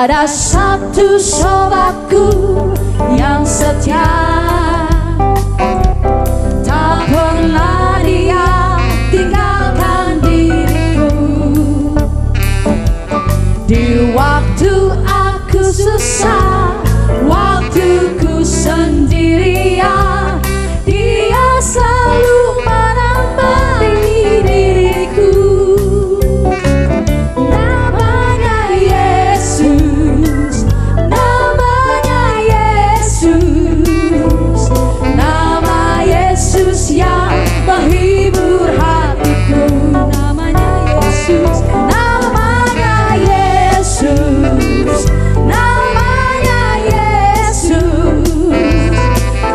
Ada satu sobatku yang setia, tak pernah dia tinggalkan diriku. Di waktu aku susah, waktu ku sendirian, dia selalu menemani diriku. Namanya Yesus, namanya Yesus, nama Yesus yang menghibur hatiku. Namanya Yesus, namanya Yesus, namanya Yesus,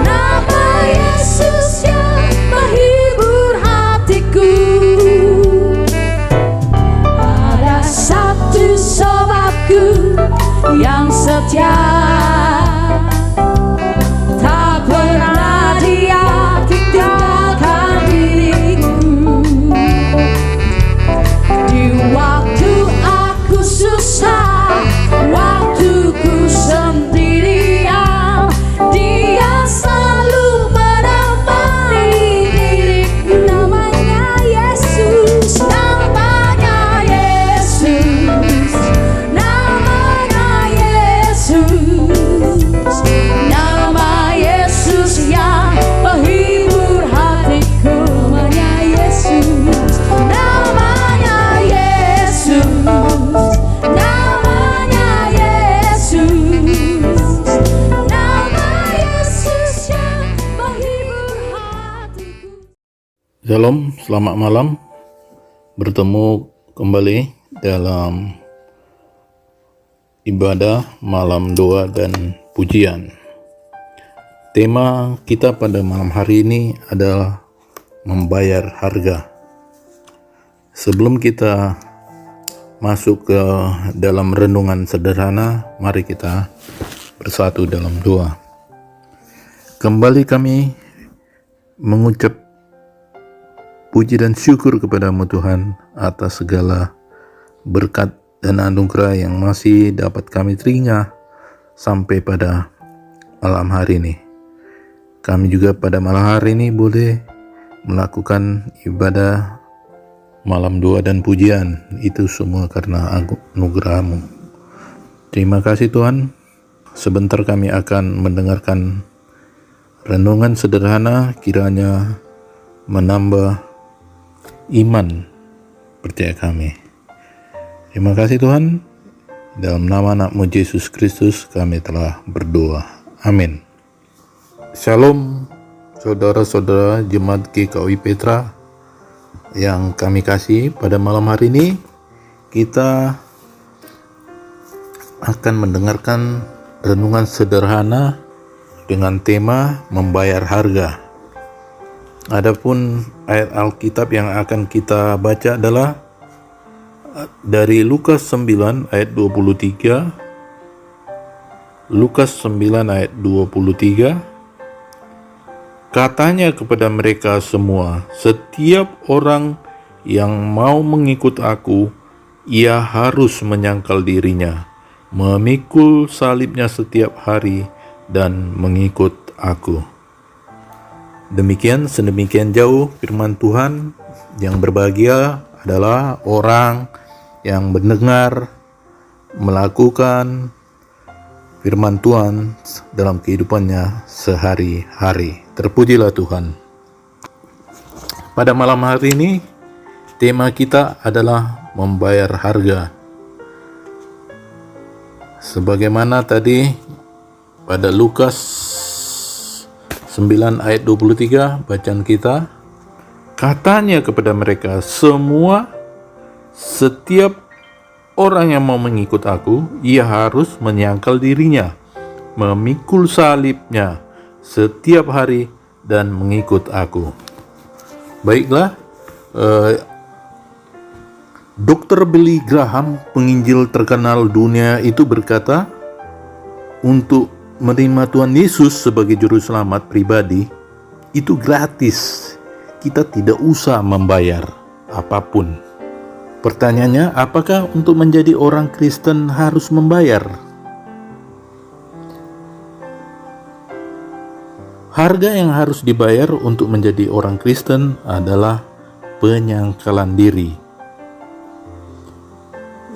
nama Yesus yang menghibur hatiku. Ada satu sobatku yang setia, tak pernah dia tinggalkan diriku. Di waktu aku susah, waktu ku sendirian, dia selalu menemani diriku. Namanya Yesus, namanya Yesus, namanya Yesus, nama Yesus yang menghibur hatiku. Namanya Yesus, namanya Yesus, namanya Yesus, nama Yesus yang menghibur hatiku. Shalom, selamat malam. Bertemu kembali dalam ibadah malam doa dan pujian. Tema kita pada malam hari ini adalah membayar harga. Sebelum kita masuk ke dalam renungan sederhana, mari kita bersatu dalam doa. Kembali kami mengucap puji dan syukur kepadamu Tuhan atas segala berkat dan anugerah yang masih dapat kami teringat sampai pada malam hari ini. Kami juga pada malam hari ini boleh melakukan ibadah malam doa dan pujian. Itu semua karena anugerah-Mu. Terima kasih Tuhan. Sebentar kami akan mendengarkan renungan sederhana, kiranya menambah iman percaya kami. Terima kasih Tuhan. Dalam nama anak-Mu Yesus Kristus kami telah berdoa. Amin. Shalom saudara-saudara jemaat GKI Petra yang kami kasih. Pada malam hari ini kita akan mendengarkan renungan sederhana dengan tema membayar harga. Adapun ayat Alkitab yang akan kita baca adalah dari Lukas 9 ayat 23. Lukas 9 ayat 23. Katanya kepada mereka semua, setiap orang yang mau mengikut aku, ia harus menyangkal dirinya, memikul salibnya setiap hari dan mengikut aku. Sedemikian jauh firman Tuhan. Yang berbahagia adalah orang yang mendengar, melakukan firman Tuhan dalam kehidupannya sehari-hari. Terpujilah Tuhan. Pada malam hari ini, tema kita adalah membayar harga. Sebagaimana tadi pada Lukas 9 ayat 23 bacaan kita, katanya kepada mereka semua, setiap orang yang mau mengikut aku, ia harus menyangkal dirinya, memikul salibnya setiap hari dan mengikut aku. Baiklah, Dr. Billy Graham, penginjil terkenal dunia itu berkata, untuk menerima Tuhan Yesus sebagai juru selamat pribadi itu gratis. Kita tidak usah membayar apapun. Pertanyaannya, apakah untuk menjadi orang Kristen harus membayar? Harga yang harus dibayar untuk menjadi orang Kristen adalah penyangkalan diri,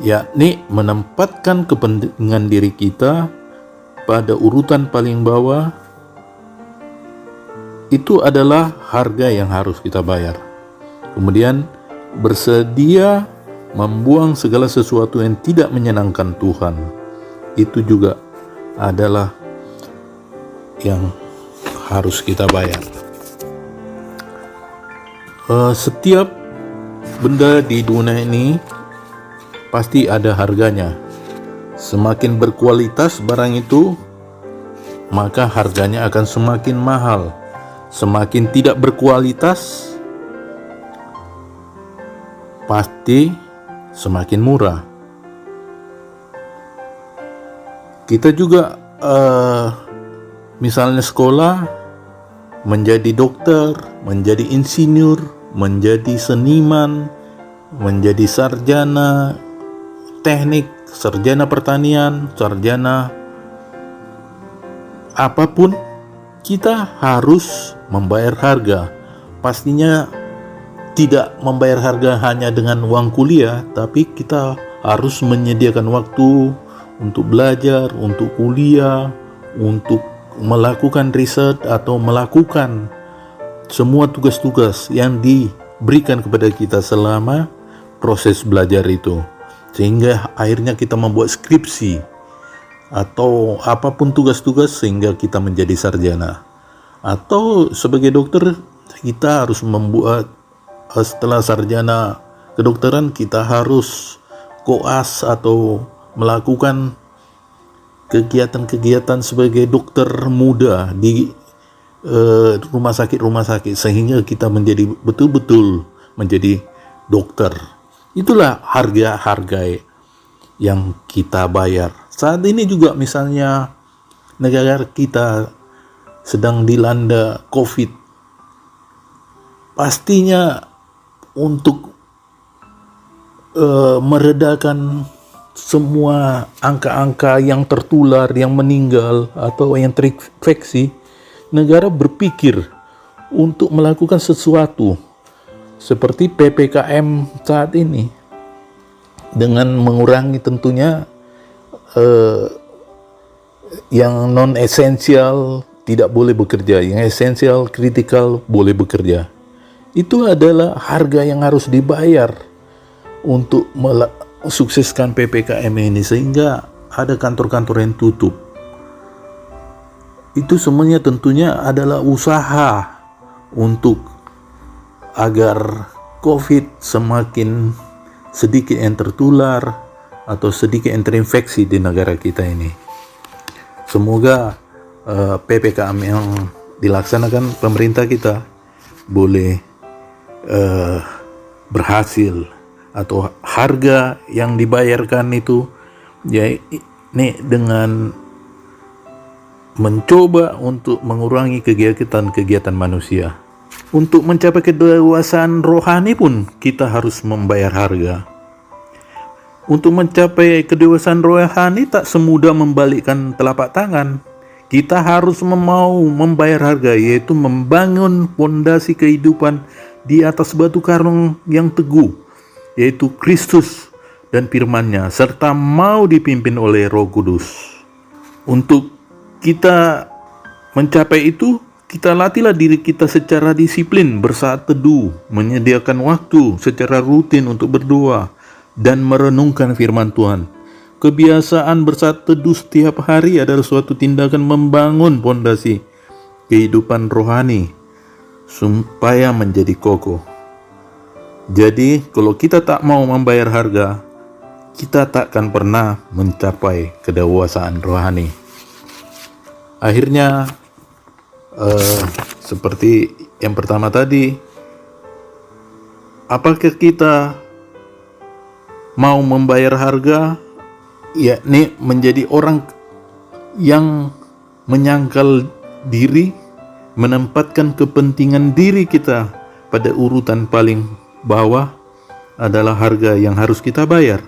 yakni menempatkan kepentingan diri kita pada urutan paling bawah. Itu adalah harga yang harus kita bayar. Kemudian bersedia membuang segala sesuatu yang tidak menyenangkan Tuhan. Itu juga adalah yang harus kita bayar. Setiap benda di dunia ini pasti ada harganya. Semakin berkualitas barang itu, maka harganya akan semakin mahal. Semakin tidak berkualitas, pasti semakin murah. Kita juga misalnya sekolah, menjadi dokter, menjadi insinyur, menjadi seniman, menjadi sarjana teknik, sarjana pertanian, sarjana apapun, kita harus membayar harga. Pastinya tidak membayar harga hanya dengan uang kuliah, tapi kita harus menyediakan waktu untuk belajar, untuk kuliah, untuk melakukan riset atau melakukan semua tugas-tugas yang diberikan kepada kita selama proses belajar itu. Sehingga akhirnya kita membuat skripsi atau apapun tugas-tugas sehingga kita menjadi sarjana. Atau sebagai dokter, kita harus membuat, setelah sarjana kedokteran, kita harus koas atau melakukan kegiatan-kegiatan sebagai dokter muda di rumah sakit sehingga kita menjadi betul-betul menjadi dokter. Itulah harga-harga yang kita bayar. Saat ini juga misalnya negara kita sedang dilanda COVID. Pastinya untuk meredakan semua angka-angka yang tertular, yang meninggal atau yang terinfeksi, negara berpikir untuk melakukan sesuatu seperti PPKM saat ini dengan mengurangi tentunya yang non esensial tidak boleh bekerja, yang esensial kritikal boleh bekerja. Itu adalah harga yang harus dibayar untuk sukseskan PPKM ini, sehingga ada kantor-kantor yang tutup. Itu semuanya tentunya adalah usaha untuk agar COVID semakin sedikit yang tertular atau sedikit yang terinfeksi di negara kita ini. Semoga PPKM yang dilaksanakan pemerintah kita boleh berhasil, atau harga yang dibayarkan itu ya ini dengan mencoba untuk mengurangi kegiatan manusia. Untuk mencapai kedewasaan rohani pun kita harus membayar harga. Untuk mencapai kedewasaan rohani tak semudah membalikkan telapak tangan. Kita harus mau membayar harga, yaitu membangun fondasi kehidupan di atas batu karang yang teguh, yaitu Kristus dan firman-Nya, serta mau dipimpin oleh Roh Kudus. Untuk kita mencapai itu, kita latihlah diri kita secara disiplin, bersaat teduh, menyediakan waktu secara rutin untuk berdoa dan merenungkan firman Tuhan. Kebiasaan bersaat teduh setiap hari adalah suatu tindakan membangun fondasi kehidupan rohani supaya menjadi kokoh. Jadi, kalau kita tak mau membayar harga, kita takkan pernah mencapai kedewasaan rohani. Akhirnya, seperti yang pertama tadi, apakah kita mau membayar harga, yakni menjadi orang yang menyangkal diri, menempatkan kepentingan diri kita pada urutan paling bawah, adalah harga yang harus kita bayar.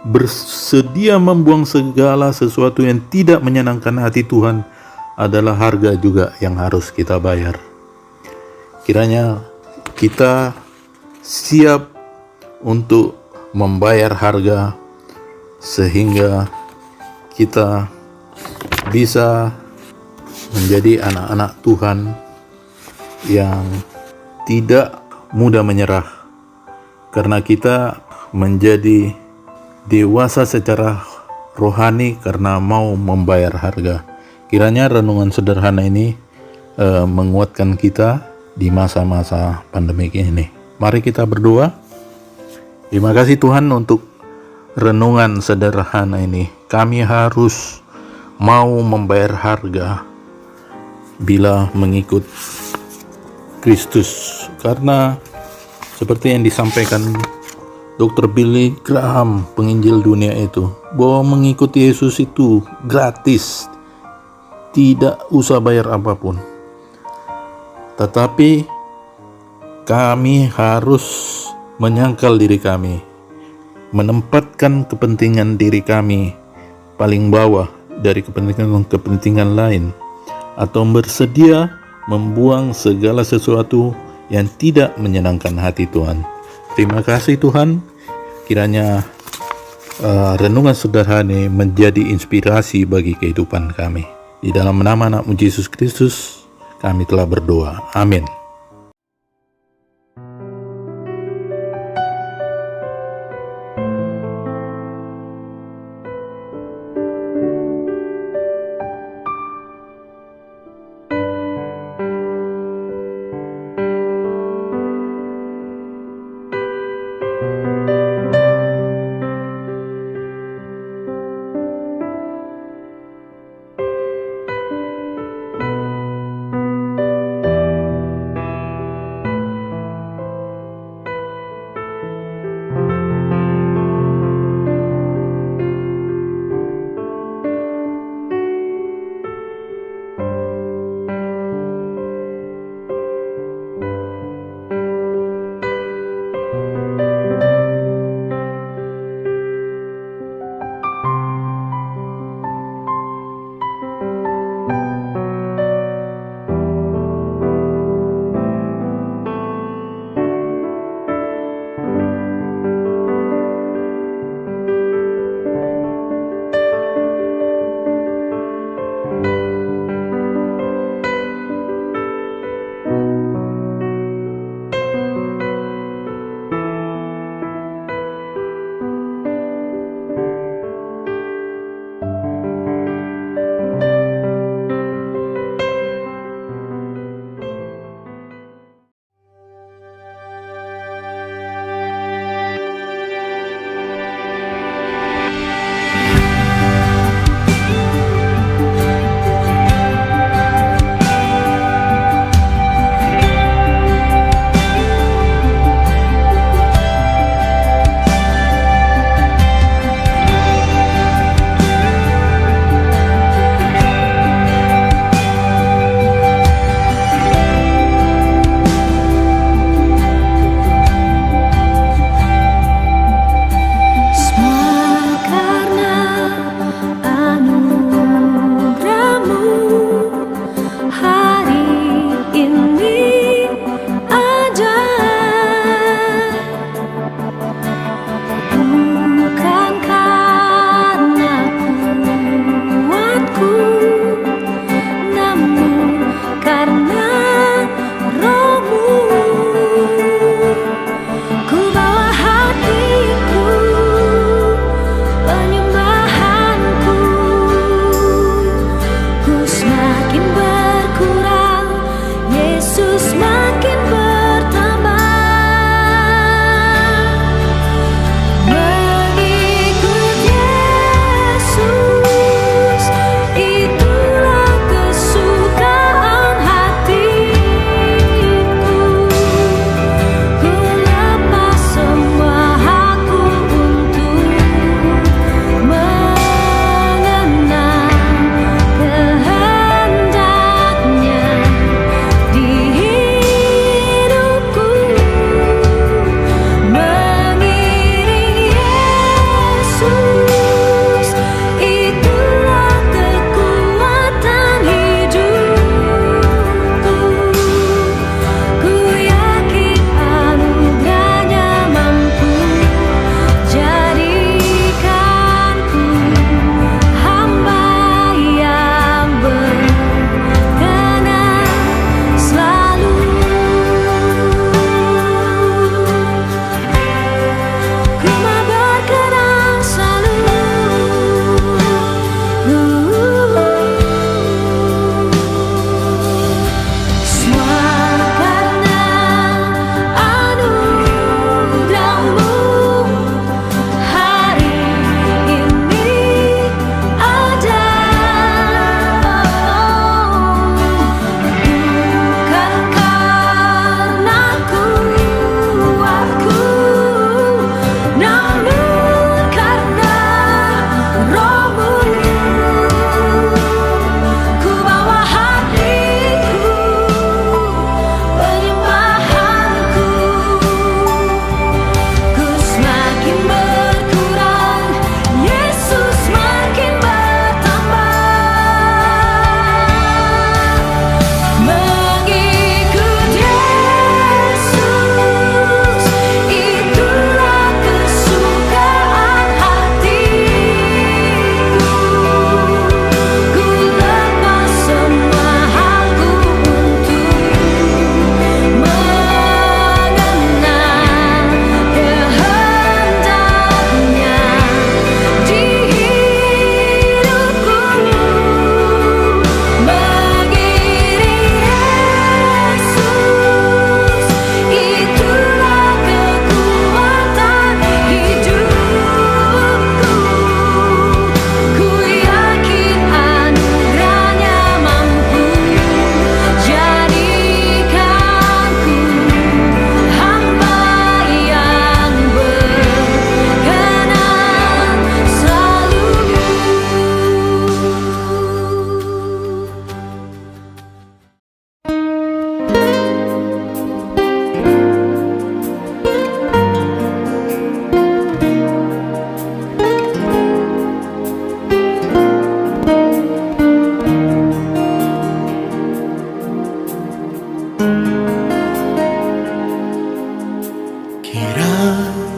Bersedia membuang segala sesuatu yang tidak menyenangkan hati Tuhan adalah harga juga yang harus kita bayar. Kiranya kita siap untuk membayar harga sehingga kita bisa menjadi anak-anak Tuhan yang tidak mudah menyerah, karena kita menjadi dewasa secara rohani karena mau membayar harga. Kiranya renungan sederhana ini menguatkan kita di masa-masa pandemi ini. Mari kita berdoa. Terima kasih Tuhan untuk renungan sederhana ini. Kami harus mau membayar harga bila mengikut Kristus, karena seperti yang disampaikan Dr. Billy Graham, penginjil dunia itu, bahwa mengikuti Yesus itu gratis, tidak usah bayar apapun. Tetapi kami harus menyangkal diri kami, menempatkan kepentingan diri kami paling bawah dari kepentingan lain, atau bersedia membuang segala sesuatu yang tidak menyenangkan hati Tuhan. Terima kasih Tuhan, kiranya renungan sederhana menjadi inspirasi bagi kehidupan kami. Di dalam nama anak-Mu Yesus Kristus kami telah berdoa. Amin.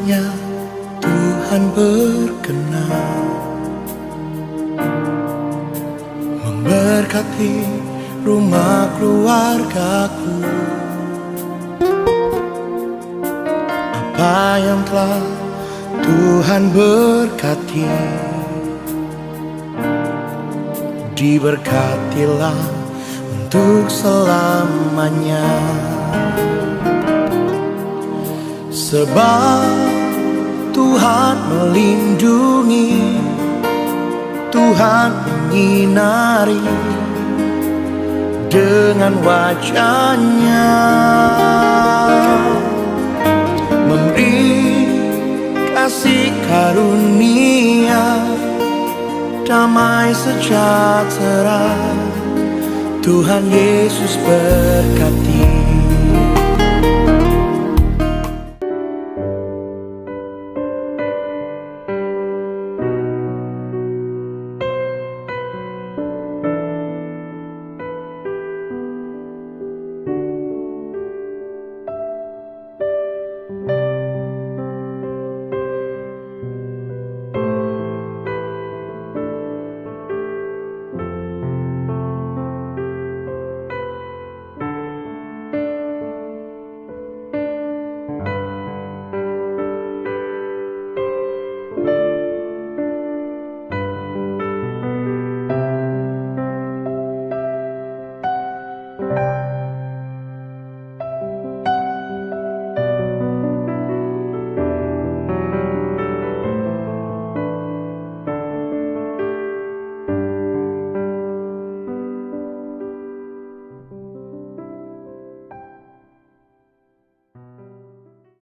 kiranya Tuhan berkenan memberkati rumah keluargaku. Apa yang telah Tuhan berkati, diberkatilah untuk selamanya. Sebab Tuhan melindungi, Tuhan menyinari dengan wajah-Nya, memberi kasih karunia, damai sejahtera. Tuhan Yesus berkati.